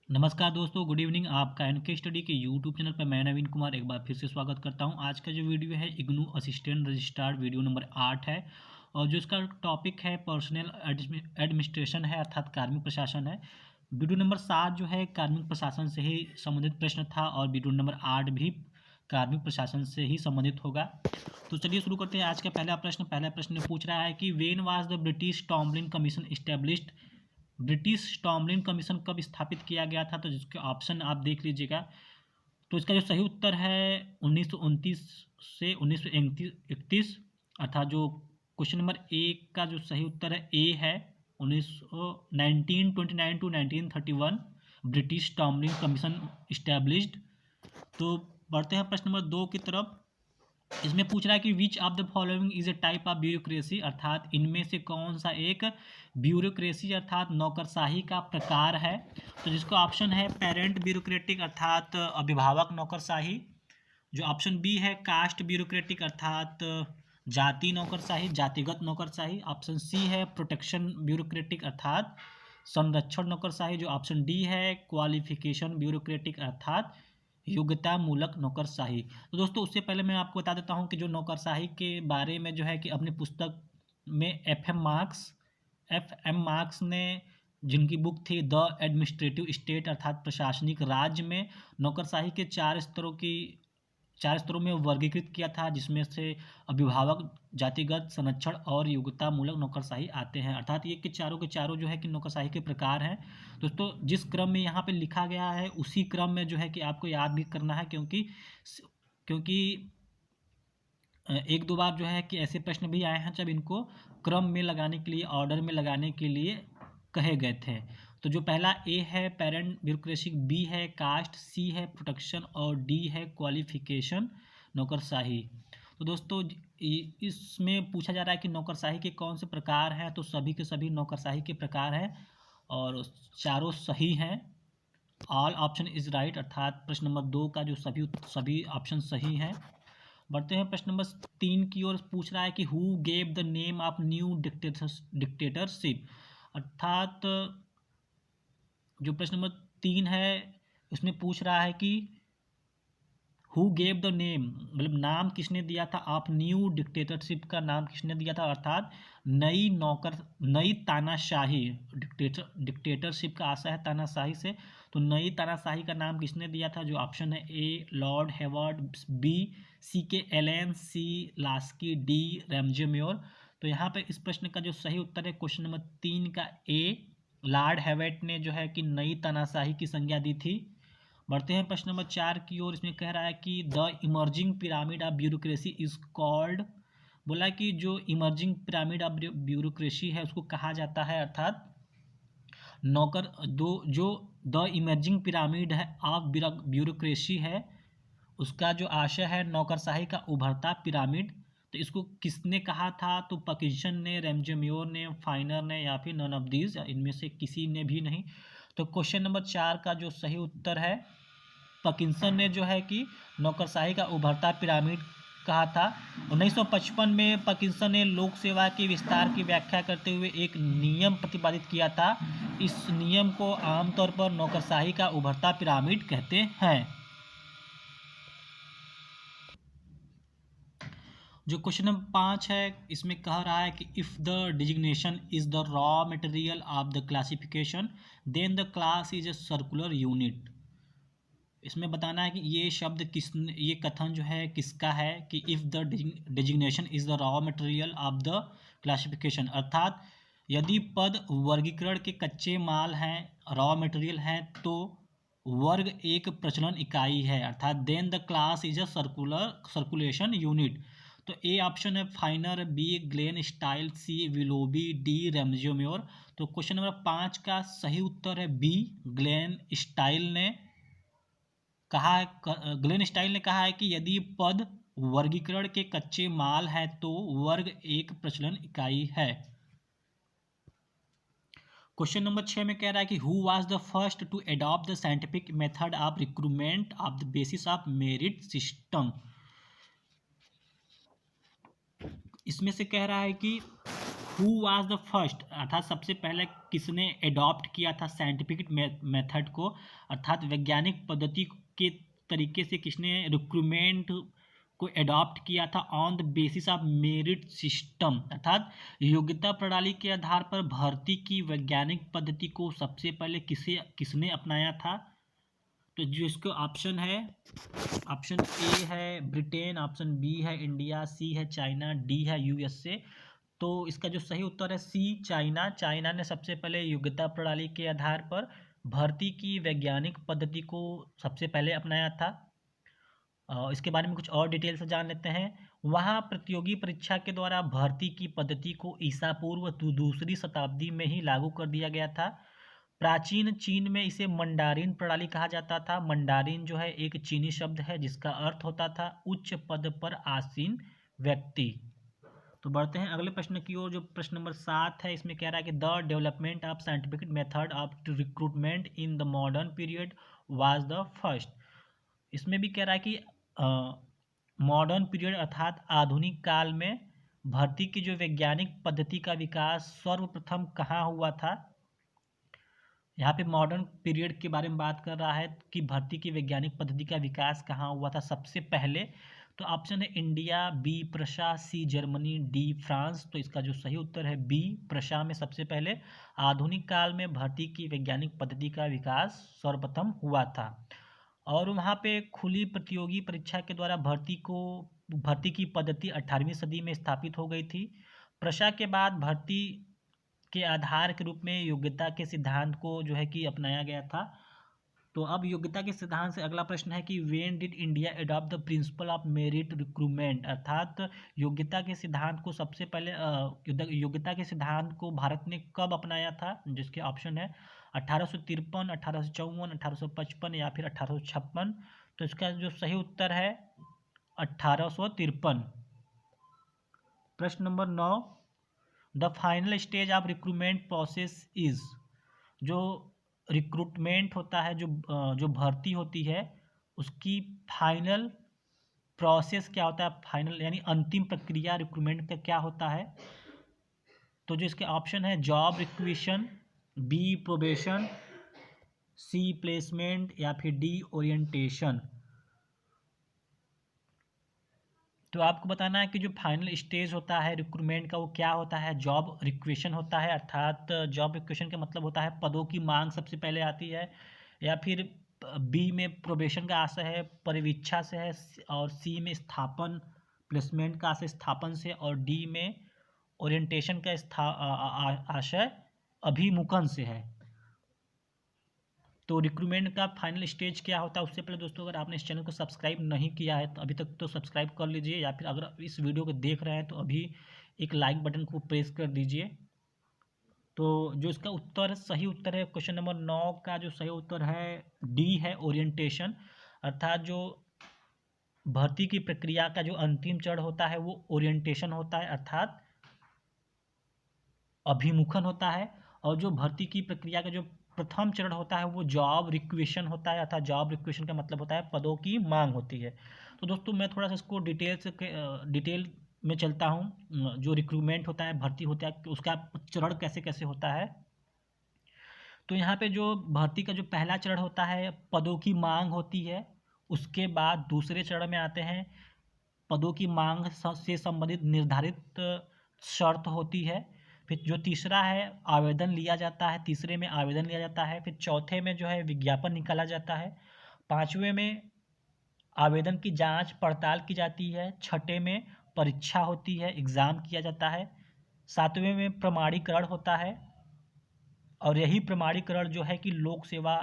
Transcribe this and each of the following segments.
नमस्कार दोस्तों, good evening. आपका एनके स्टडी के यूट्यूब चैनल पर मैं नवीन कुमार एक बार फिर से स्वागत करता हूं। आज का जो वीडियो है IGNOU assistant registrar video number 8 है और जो इसका टॉपिक है पर्सनल एडमिनिस्ट्रेशन है अर्थात कार्मिक प्रशासन है। वीडियो नंबर 7 जो है कार्मिक प्रशासन से ही संबंधित प्रश्न था और वीडियो नंबर 8 भी कार्मिक प्रशासन से ही संबंधित होगा। तो चलिए शुरू करते हैं आज का पहला प्रश्न पूछ रहा है कि when was the British Tomlin Commission established. British Tomlin Commission कब स्थापित किया गया था? तो जिसके ऑप्शन आप देख लीजिएगा। तो इसका जो सही उत्तर है 1929 से 1931 अर्थात जो क्वेश्चन नंबर ए का जो सही उत्तर है ए है 1929 to 1931 British Tomlin commission established. तो बढ़ते हैं प्रश्न नंबर 2 की तरफ। इसमें पूछ रहा है कि which of the following is a type of bureaucracy अर्थात इनमें से कौन सा एक ब्यूरोक्रेसी अर्थात नौकरशाही का प्रकार है? तो जिसका ऑप्शन है पेरेंट ब्यूरोक्रेटिक अर्थात अभिभावक नौकरशाही। जो ऑप्शन बी है कास्ट ब्यूरोक्रेटिक अर्थात जाति नौकरशाही जातिगत नौकरशाही। ऑप्शन सी है प्रोटेक्शन ब्यूरोक्रेटिक अर्थात संरक्षण नौकरशाही। जो ऑप्शन डी है क्वालिफिकेशन ब्यूरोक्रेटिक अर्थात योग्यता मूलक नौकरशाही। तो दोस्तों उससे पहले मैं आपको बता देता हूं कि जो नौकरशाही के बारे में जो है कि अपनी पुस्तक में एफ एम मार्क्स ने जिनकी बुक थी द एडमिनिस्ट्रेटिव स्टेट अर्थात प्रशासनिक राज्य में नौकरशाही के चार स्तरों में वर्गीकृत किया था, जिसमें से अभिभावक जातिगत संरक्षण और योग्यता मूलक नौकरशाही आते हैं। अर्थात ये कि चारों के चारों जो है कि नौकरशाही के प्रकार हैं। दोस्तों जिस क्रम में यहाँ पे लिखा गया है उसी क्रम में जो है कि आपको याद भी करना है, क्योंकि एक दो बार जो है कि ऐसे प्रश्न भी आए हैं जब इनको क्रम में लगाने के लिए ऑर्डर में लगाने के लिए कहे गए थे। तो जो पहला ए है पेरेंट ब्यूरोक्रेसी, बी है कास्ट, सी है प्रोटेक्शन और डी है क्वालिफिकेशन नौकरशाही। तो दोस्तों इसमें पूछा जा रहा है कि नौकरशाही के कौन से प्रकार हैं? तो सभी के सभी नौकरशाही के प्रकार हैं और चारों सही हैं। ऑल ऑप्शन इज राइट अर्थात प्रश्न नंबर 2 का जो सभी ऑप्शन सही हैं। बढ़ते हैं प्रश्न नंबर 3 की ओर। पूछ रहा है कि who gave the name of new dictatorship अर्थात जो प्रश्न नंबर 3 है उसमें पूछ रहा है कि हु गेव द नेम मतलब नाम किसने दिया था ऑफ न्यू डिक्टेटरशिप का नाम किसने दिया था अर्थात नई तानाशाही। डिक्टेटरशिप का आशा है तानाशाही से, तो नई तानाशाही का नाम किसने दिया था? जो ऑप्शन है ए लॉर्ड हेवर्ड, बी सी के एलन, सी लास्की, डी रैमजे म्योर। तो यहाँ पे इस प्रश्न का जो सही उत्तर है क्वेश्चन नंबर 3 का ए लॉर्ड हेवर्ड ने जो है कि नई तानाशाही की संज्ञा दी थी। बढ़ते हैं प्रश्न नंबर 4 की ओर। इसमें कह रहा है कि the emerging pyramid of bureaucracy is called. बोला कि जो इमर्जिंग पिरामिड ऑफ ब्यूरोक्रेसी है उसको कहा जाता है अर्थात नौकर दो जो द इमर्जिंग पिरामिड है ऑफ ब्यूरोक्रेसी है उसका जो आशय है नौकरशाही का उभरता पिरामिड। तो इसको किसने कहा था? तो पकिंसन ने, रैमजे म्योर ने, फाइनर ने या फिर नन ऑफ दीज, इनमें से किसी ने भी नहीं। तो क्वेश्चन नंबर 4 का जो सही उत्तर है पकिंसन ने जो है कि नौकरशाही का उभरता पिरामिड कहा था। 1955 में पकिंसन ने लोक सेवा के विस्तार की व्याख्या करते हुए एक नियम प्रतिपादित किया था। इस नियम को आमतौर पर नौकरशाही का उभरता पिरामिड कहते हैं। जो क्वेश्चन नंबर 5 है इसमें कह रहा है कि if the designation is the raw material of the classification then the class is a circular unit. इसमें बताना है कि ये कथन जो है किसका है कि if the designation is the raw material of the classification अर्थात यदि पद वर्गीकरण के कच्चे माल हैं, रॉ मटेरियल हैं, तो वर्ग एक प्रचलन इकाई है अर्थात then the class is a circulation unit. तो ए ऑप्शन है Finer, B Glenn Stahl, C Willoughby, D Ramsay Muir. तो क्वेश्चन नंबर 5 का सही उत्तर है बी ग्लेन स्टाइल ने कहा है। ग्लेन स्टाइल ने कहा है कि यदि पद वर्गीकरण के कच्चे माल है तो वर्ग एक प्रचलन इकाई है। क्वेश्चन नंबर 6 में कह रहा है कि who was the first to adopt the scientific method of recruitment of the basis of merit system. इसमें से कह रहा है कि हु वाज द फर्स्ट, अर्थात सबसे पहले किसने एडॉप्ट किया था साइंटिफिक मेथड को, अर्थात वैज्ञानिक पद्धति के तरीके से किसने रिक्रूटमेंट को एडॉप्ट किया था on the basis of merit system, अर्थात योग्यता प्रणाली के आधार पर भर्ती की वैज्ञानिक पद्धति को सबसे पहले किसने अपनाया था। तो जो इसको ऑप्शन है, ऑप्शन ए है ब्रिटेन, ऑप्शन बी है इंडिया, सी है चाइना, डी है यूएसए। तो इसका जो सही उत्तर है सी चाइना। चाइना ने सबसे पहले योग्यता प्रणाली के आधार पर भर्ती की वैज्ञानिक पद्धति को सबसे पहले अपनाया था। इसके बारे में कुछ और डिटेल से जान लेते हैं। वहाँ प्रतियोगी परीक्षा के द्वारा भर्ती की पद्धति को ईसा पूर्व दूसरी शताब्दी में ही लागू कर दिया गया था। प्राचीन चीन में इसे मंडारिन प्रणाली कहा जाता था। मंडारिन जो है एक चीनी शब्द है जिसका अर्थ होता था उच्च पद पर आसीन व्यक्ति। तो बढ़ते हैं अगले प्रश्न की ओर, जो प्रश्न नंबर 7 है। इसमें कह रहा है कि the development of scientific method of recruitment in the modern period was the first. इसमें भी कह रहा है कि मॉडर्न पीरियड अर्थात आधुनिक काल में भर्ती की जो वैज्ञानिक पद्धति का विकास सर्वप्रथम कहाँ हुआ था। यहाँ पे मॉडर्न पीरियड के बारे में बात कर रहा है कि भर्ती की वैज्ञानिक पद्धति का विकास कहाँ हुआ था सबसे पहले। तो ऑप्शन है India, B Prussia, C Germany, D France. तो इसका जो सही उत्तर है बी प्रशा में सबसे पहले आधुनिक काल में भर्ती की वैज्ञानिक पद्धति का विकास सर्वप्रथम हुआ था। और वहाँ पे खुली प्रतियोगी परीक्षा के द्वारा भर्ती की पद्धति 18वीं सदी में स्थापित हो गई थी। प्रशा के बाद भर्ती के आधार के रूप में योग्यता के सिद्धांत को जो है कि अपनाया गया था। तो अब योग्यता के सिद्धांत से अगला प्रश्न है कि when did India adopt the principle of merit recruitment, अर्थात योग्यता के सिद्धांत को सबसे पहले योग्यता के सिद्धांत को भारत ने कब अपनाया था। जिसके ऑप्शन है 1853, 1854, 1855 या फिर 1856। तो इसका जो सही उत्तर है 1853। प्रश्न number 9, the final stage of recruitment process is. जो रिक्रूटमेंट होता है, जो भर्ती होती है उसकी फाइनल प्रोसेस क्या होता है, फाइनल यानी अंतिम प्रक्रिया रिक्रूटमेंट का क्या होता है। तो जो इसके ऑप्शन है जॉब रिक्वेशन, बी प्रोबेशन, सी प्लेसमेंट या फिर डी ओरिएंटेशन। तो आपको बताना है कि जो फाइनल स्टेज होता है रिक्रूटमेंट का वो क्या होता है। जॉब रिक्वेशन होता है, अर्थात जॉब रिक्वेशन का मतलब होता है पदों की मांग सबसे पहले आती है। या फिर बी में प्रोबेशन का आशय है परिवीक्षा से है, और सी में स्थापन प्लेसमेंट का आशय स्थापन से, और डी में ओरिएंटेशन का आशय अभिमुखन से है। तो रिक्रूटमेंट का फाइनल स्टेज क्या होता है उससे पहले दोस्तों अगर आपने इस चैनल को सब्सक्राइब नहीं किया है तो अभी तक तो सब्सक्राइब कर लीजिए, या फिर अगर इस वीडियो को देख रहे हैं तो अभी एक लाइक बटन को प्रेस कर दीजिए। तो जो इसका उत्तर सही उत्तर है क्वेश्चन नंबर 9 का जो सही उत्तर है डी है ओरिएंटेशन, अर्थात जो भर्ती की प्रक्रिया का जो अंतिम चरण होता है वो ओरिएंटेशन होता है, अर्थात अभिमुखन होता है। और जो भर्ती की प्रक्रिया का जो प्रथम चरण होता है वो जॉब रिक्वेशन होता है, अर्थात जॉब रिक्वेशन का मतलब होता है पदों की मांग होती है। तो दोस्तों मैं थोड़ा सा इसको डिटेल में चलता हूँ। जो रिक्रूटमेंट होता है, भर्ती होता है, उसका चरण कैसे कैसे होता है। तो यहाँ पे जो भर्ती का जो पहला चरण होता है पदों की मांग होती है। उसके बाद दूसरे चरण में आते हैं पदों की मांग से संबंधित निर्धारित शर्त होती है। फिर जो तीसरा है आवेदन लिया जाता है, तीसरे में आवेदन लिया जाता है। फिर चौथे में जो है विज्ञापन निकाला जाता है। पाँचवें में आवेदन की जांच पड़ताल की जाती है। छठे में परीक्षा होती है, एग्ज़ाम किया जाता है। सातवें में प्रमाणीकरण होता है, और यही प्रमाणीकरण जो है कि लोक सेवा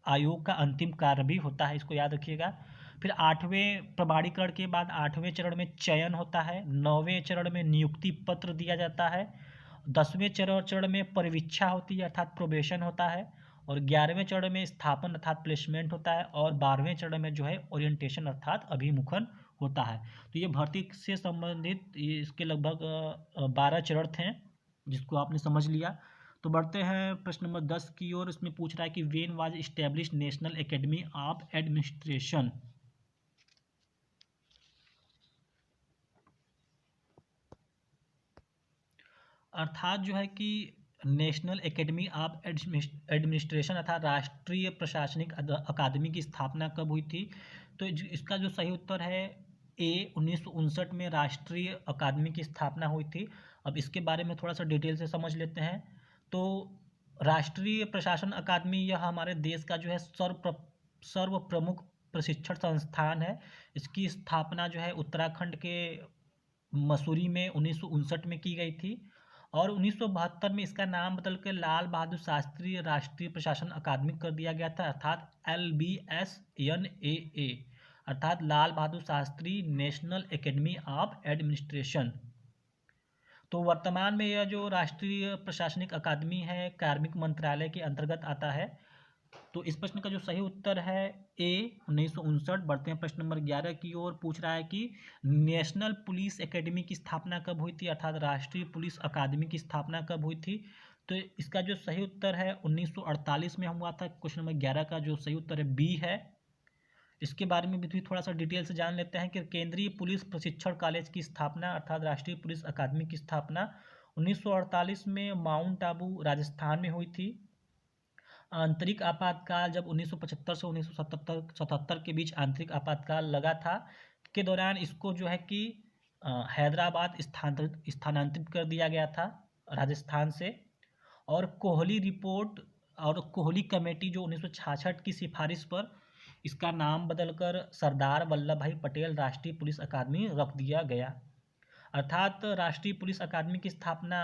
आयोग का अंतिम कार्य भी होता है, इसको याद रखिएगा। फिर आठवें प्रमाणीकरण के बाद आठवें चरण में चयन होता है। नौवें चरण में नियुक्ति पत्र दिया जाता है। 10वें चरण में परिवीक्षा होती है अर्थात प्रोबेशन होता है। और 11वें चरण में स्थापन अर्थात प्लेसमेंट होता है। और 12वें चरण में जो है ओरिएंटेशन अर्थात अभिमुखन होता है। तो ये भर्ती से संबंधित इसके लगभग 12 चरण थे जिसको आपने समझ लिया। तो बढ़ते हैं प्रश्न नंबर 10 की ओर। इसमें पूछ रहा है कि when was establish national Academy of administration. अर्थात जो है कि नेशनल एकेडमी ऑफ एडमिनिस्ट्रेशन अर्थात राष्ट्रीय प्रशासनिक अकादमी की स्थापना कब हुई थी? तो इसका जो सही उत्तर है ए, 1959 में राष्ट्रीय अकादमी की स्थापना हुई थी। अब इसके बारे में थोड़ा सा डिटेल से समझ लेते हैं। तो राष्ट्रीय प्रशासन अकादमी यह हमारे देश का जो है सर्व प्रमुख प्रशिक्षण संस्थान है। इसकी स्थापना जो है उत्तराखंड के मसूरी में 1959 में की गई थी और 1972 में इसका नाम बदल कर लाल बहादुर शास्त्री राष्ट्रीय प्रशासन अकादमी कर दिया गया था, अर्थात LBSNAA, अर्थात Lal Bahadur Shastri National Academy of Administration. तो वर्तमान में यह जो राष्ट्रीय प्रशासनिक अकादमी है कार्मिक मंत्रालय के अंतर्गत आता है। तो इस प्रश्न का जो सही उत्तर है ए, 1959। बढ़ते हैं प्रश्न नंबर 11 की ओर। पूछ रहा है कि नेशनल पुलिस एकेडमी की स्थापना कब हुई थी, अर्थात राष्ट्रीय पुलिस अकादमी की स्थापना कब हुई थी? तो इसका जो सही उत्तर है 1948 में हुआ था। क्वेश्चन नंबर 11 का जो सही उत्तर है बी है। इसके बारे में भी थोड़ा सा डिटेल से जान लेते हैं कि केंद्रीय पुलिस प्रशिक्षण कॉलेज की स्थापना अर्थात राष्ट्रीय पुलिस अकादमी की स्थापना 1948 में माउंट आबू राजस्थान में हुई थी। आंतरिक आपातकाल जब 1975 से 1977 के बीच आंतरिक आपातकाल लगा था के दौरान इसको जो है कि हैदराबाद स्थानांतरित कर दिया गया था राजस्थान से। और कोहली रिपोर्ट और कोहली कमेटी जो 1966 की सिफारिश पर इसका नाम बदलकर सरदार वल्लभ भाई पटेल राष्ट्रीय पुलिस अकादमी रख दिया गया। अर्थात राष्ट्रीय पुलिस अकादमी की स्थापना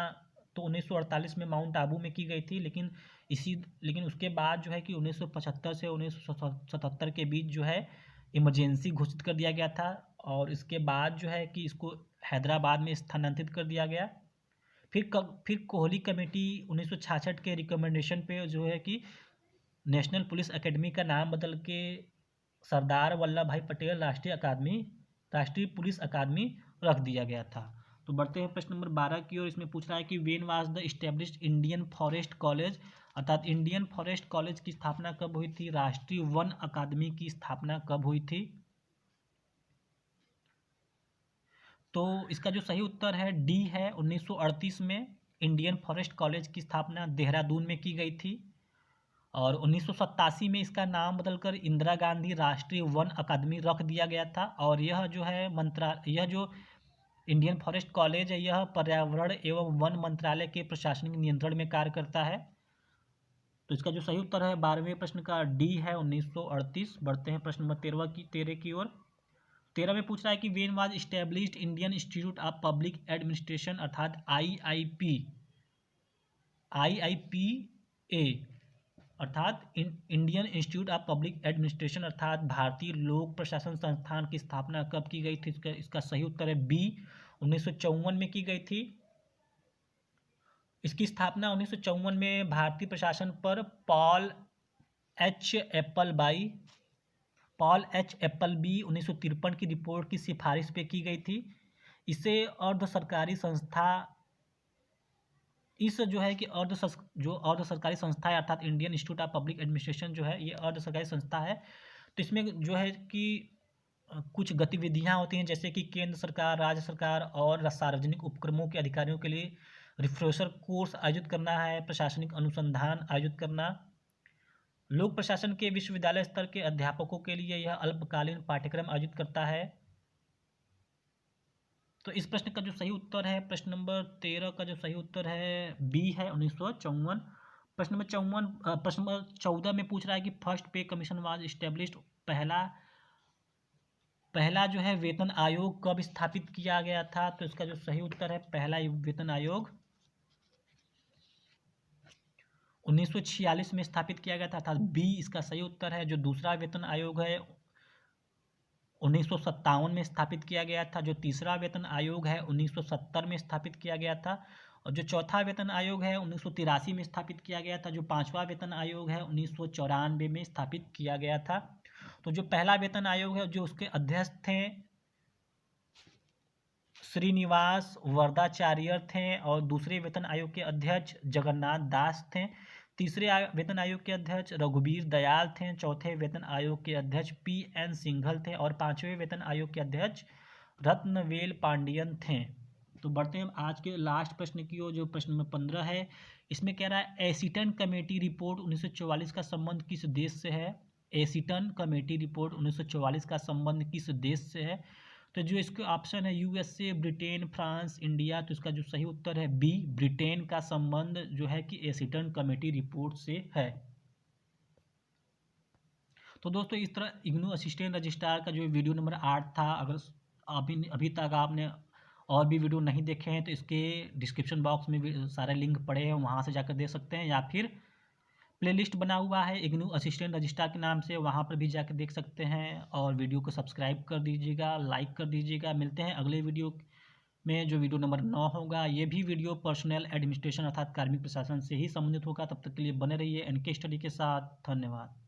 तो 1948 में माउंट आबू में की गई थी, लेकिन उसके बाद जो है कि 1975 से 1977 के बीच जो है इमरजेंसी घोषित कर दिया गया था और इसके बाद जो है कि इसको हैदराबाद में स्थानांतरित कर दिया गया। फिर कोहली कमेटी 1966 के रिकमेंडेशन पे जो है कि नेशनल पुलिस एकेडमी का नाम बदल के सरदार वल्लभ भाई पटेल राष्ट्रीय पुलिस अकादमी रख दिया गया था। तो बढ़ते हैं प्रश्न नंबर 12 की ओर। इसमें पूछ रहा है कि when was the established Indian forest college, अर्थात इंडियन फॉरेस्ट कॉलेज की स्थापना कब हुई थी? राष्ट्रीय वन अकादमी की स्थापना कब हुई थी? तो इसका जो सही उत्तर है डी है। 1938 में इंडियन फॉरेस्ट कॉलेज की स्थापना देहरादून में की गई थी और 1987 में इसका नाम बदलकर इंदिरा गांधी राष्ट्रीय वन अकादमी रख दिया गया था। और यह जो इंडियन फॉरेस्ट कॉलेज है यह पर्यावरण एवं वन मंत्रालय के प्रशासनिक नियंत्रण में कार्य करता है। तो इसका जो सही उत्तर है 12वें प्रश्न का डी है, 1938। बढ़ते हैं प्रश्न नंबर 13 की ओर। 13 में पूछ रहा है कि when was established Indian institute of public administration, अर्थात IIPA, अर्थात Indian institute of public administration अर्थात भारतीय लोक प्रशासन संस्थान की स्थापना कब की गई थी? इसका सही उत्तर है बी, 1954 में की गई थी। इसकी स्थापना 1954 में भारतीय प्रशासन पर पॉल एच एप्पलबी 1953 की रिपोर्ट की सिफारिश पे की गई थी। इसे अर्ध सरकारी संस्था जो अर्ध सरकारी संस्था है अर्थात Indian institute of public administration जो है ये अर्ध सरकारी संस्था है। तो इसमें जो है कि कुछ गतिविधियां होती हैं जैसे कि केंद्र सरकार, राज्य सरकार और सार्वजनिक उपक्रमों के अधिकारियों के लिए रिफ्रेशर कोर्स आयोजित करना है, प्रशासनिक अनुसंधान आयोजित करना। लोक प्रशासन के विश्वविद्यालय स्तर के अध्यापकों के लिए यह अल्पकालीन पाठ्यक्रम आयोजित करता है। तो इस प्रश्न का जो सही उत्तर है प्रश्न नंबर 13 का जो सही उत्तर है बी है, 1954। प्रश्न नंबर 14 में पूछ रहा है कि फर्स्ट पे कमीशन वाज इस्टेब्लिश्ड, पहला जो है वेतन आयोग कब स्थापित किया गया था? तो इसका जो सही उत्तर है पहला वेतन आयोग 1946 में स्थापित किया गया था, अर्थात बी इसका सही उत्तर है। जो दूसरा वेतन आयोग है 1957 में स्थापित किया गया था। जो तीसरा वेतन आयोग है 1970 में स्थापित किया गया था। और जो चौथा वेतन आयोग है 1983 में स्थापित किया गया था। जो पांचवा वेतन आयोग है 1994 में स्थापित किया गया था। तो जो पहला वेतन आयोग है जो उसके अध्यक्ष थे श्रीनिवास वर्दाचार्य थे और दूसरे वेतन आयोग के अध्यक्ष जगन्नाथ दास थे। तीसरे वेतन आयोग के अध्यक्ष रघुवीर दयाल थे। चौथे वेतन आयोग के अध्यक्ष PN सिंघल थे और पांचवें वेतन आयोग के अध्यक्ष रत्नवेल पांडियन थे। तो बढ़ते हैं आज के लास्ट प्रश्न की ओर, जो प्रश्न नंबर 15 है। इसमें कह रहा है एसीटन कमेटी रिपोर्ट 1944 का संबंध किस देश से है। एसीटन कमेटी रिपोर्ट 1944 का संबंध किस देश से है। तो जो इसके ऑप्शन है यूएसए, ब्रिटेन, फ्रांस, इंडिया, तो इसका जो सही उत्तर है बी, ब्रिटेन का संबंध जो है कि एसीटन कमेटी रिपोर्ट से है। तो दोस्तों इस तरह इग्नू असिस्टेंट रजिस्ट्रार का जो वीडियो नंबर 8 था, अगर अभी तक आपने और भी वीडियो नहीं देखे हैं तो इसके डिस्क्रिप्शन बॉक्स में भी सारे लिंक पड़े हैं, वहाँ से जाकर देख सकते हैं, या फिर प्लेलिस्ट बना हुआ है इग्नू असिस्टेंट रजिस्ट्रार के नाम से, वहाँ पर भी जाकर देख सकते हैं। और वीडियो को सब्सक्राइब कर दीजिएगा, लाइक कर दीजिएगा। मिलते हैं अगले वीडियो में, जो वीडियो नंबर 9 होगा। ये भी वीडियो पर्सनल एडमिनिस्ट्रेशन अर्थात कार्मिक प्रशासन से ही संबंधित होगा। तब तक के लिए बने रहिए एनके स्टडी के साथ। धन्यवाद।